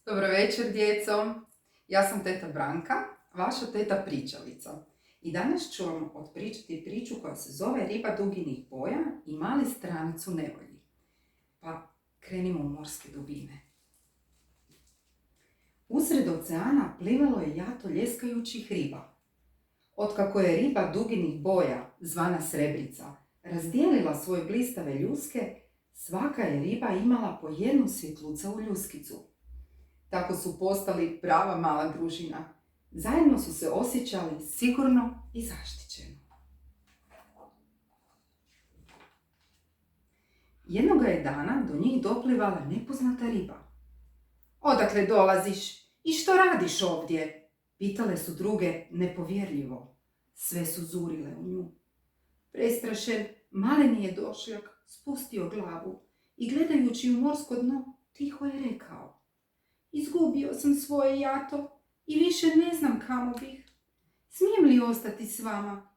Dobro večer, djeco. Ja sam teta Branka, vaša teta pričalica. I danas ću vam otpričati priču koja se zove Riba duginih boja i mali stranac u nevolji. Pa krenimo u morske dubine. Usred oceana plivalo je jato ljeskajućih riba. Otkako je riba duginih boja, zvana Srebrica, razdijelila svoje blistave ljuske, svaka je riba imala po jednu svjetluca u ljuskicu. Tako su postali prava mala družina. Zajedno su se osjećali sigurno i zaštićeno. Jednoga je dana do njih doplivala nepoznata riba. "Odakle dolaziš i što radiš ovdje?" pitale su druge nepovjerljivo. Sve su zurile u nju. Prestrašen, maleni je došljak spustio glavu i gledajući u morsko dno tiho je rekao: "Izgubio sam svoje jato i više ne znam kamo bih. Smijem li ostati s vama?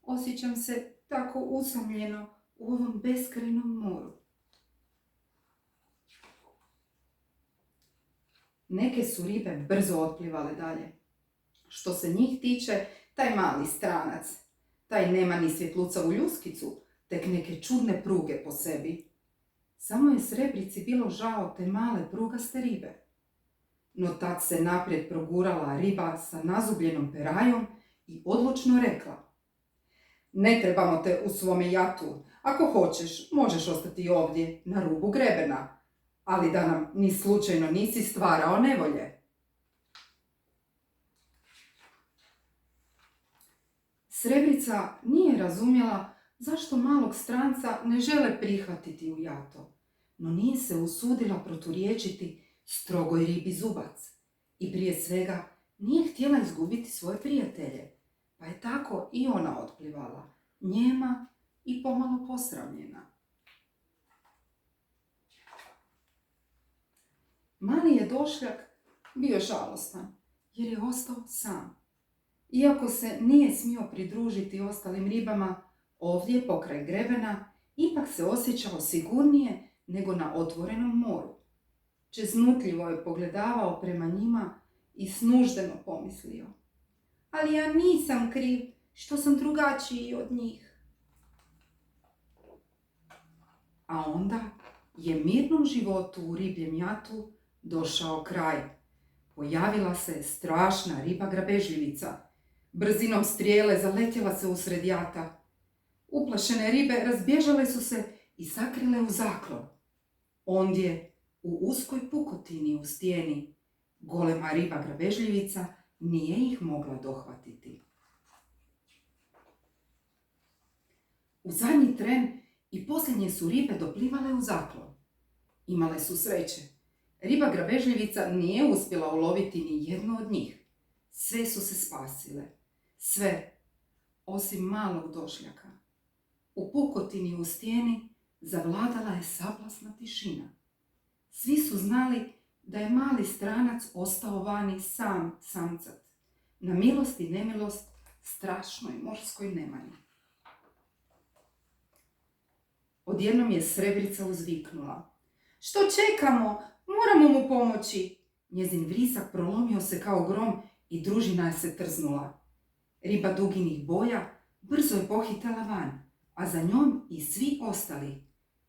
Osjećam se tako usamljeno u ovom beskrajnom moru." Neke su ribe brzo otplivale dalje. Što se njih tiče, taj mali stranac, taj nema ni svjetluca u ljuskicu, tek neke čudne pruge po sebi. Samo je Srebrici bilo žao te male prugaste ribe. No tad se naprijed progurala riba sa nazubljenom perajom i odlučno rekla: "Ne trebamo te u svome jatu. Ako hoćeš, možeš ostati ovdje na rubu grebena, ali da nam ni slučajno nisi stvarao nevolje." Srebrica nije razumjela zašto malog stranca ne žele prihvatiti u jato, no nije se usudila proturječiti strogoj ribi Zubac i prije svega nije htjela izgubiti svoje prijatelje, pa je tako i ona otplivala, njema i pomalo posramljena. Mali je došljak bio žalostan jer je ostao sam. Iako se nije smio pridružiti ostalim ribama ovdje pokraj grebena, ipak se osjećao sigurnije nego na otvorenom moru. Čeznutljivo je pogledavao prema njima i snuždeno pomislio: "Ali ja nisam kriv što sam drugačiji od njih." A onda je mirnom životu u ribljem jatu došao kraj. Pojavila se strašna riba grabežljivica. Brzinom strijele zaletjela se usred jata. Uplašene ribe razbježale su se i sakrile u zaklon. Ondje, u uskoj pukotini u stijeni, golema riba grabežljivica nije ih mogla dohvatiti. U zadnji tren i posljednje su ribe doplivale u zaklon. Imale su sreće. Riba grabežljivica nije uspjela uloviti ni jednu od njih. Sve su se spasile. Sve, osim malog došljaka. U pukotini u stijeni zavladala je sablasna tišina. Svi su znali da je mali stranac ostao vani sam samcat, na milost i nemilost strašnoj morskoj nemani. Odjednom je Srebrica uzviknula: "Što čekamo? Moramo mu pomoći!" Njezin vrisak prolomio se kao grom i družina se trznula. Riba duginih boja brzo je pohitala van, a za njom i svi ostali.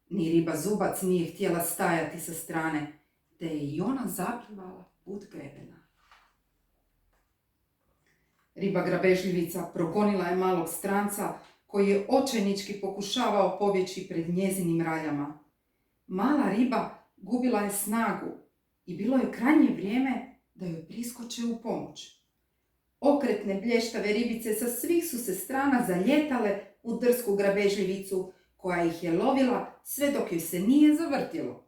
Ni riba Zubac nije htjela stajati sa strane, te je i ona zaplivala put grebena. Riba grabežljivica progonila je malog stranca koji je očajnički pokušavao pobjeći pred njezinim raljama. Mala riba gubila je snagu i bilo je krajnje vrijeme da joj priskoče u pomoć. Okretne blještave ribice sa svih su se strana zaljetale u drsku grabežljivicu, koja ih je lovila sve dok joj se nije zavrtjelo.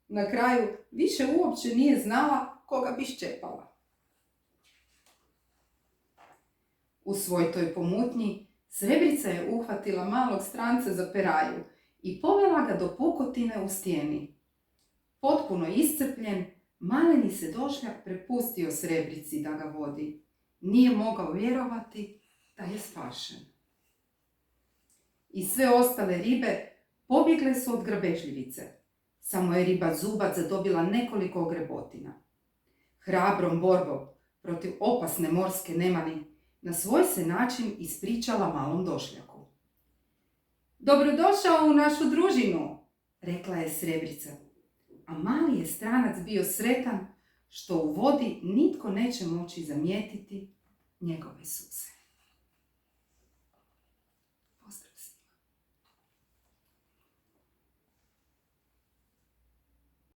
Na kraju više uopće nije znala koga bi ščepala. U svoj toj pomutnji Srebrica je uhvatila malog stranca za peraju i povela ga do pukotine u stijeni. Potpuno iscrpljen, maleni se došljak prepustio Srebrici da ga vodi. Nije mogao vjerovati da je spašen. I sve ostale ribe pobjegle su od grabežljivice. Samo je riba Zubac zadobila nekoliko ogrebotina. hrabrom borbom protiv opasne morske nemani, na svoj se način ispričala malom došljaku. Dobrodošao u našu družinu, rekla je Srebrica, a mali je stranac bio sretan što u vodi nitko neće moći zamijetiti njegove suze.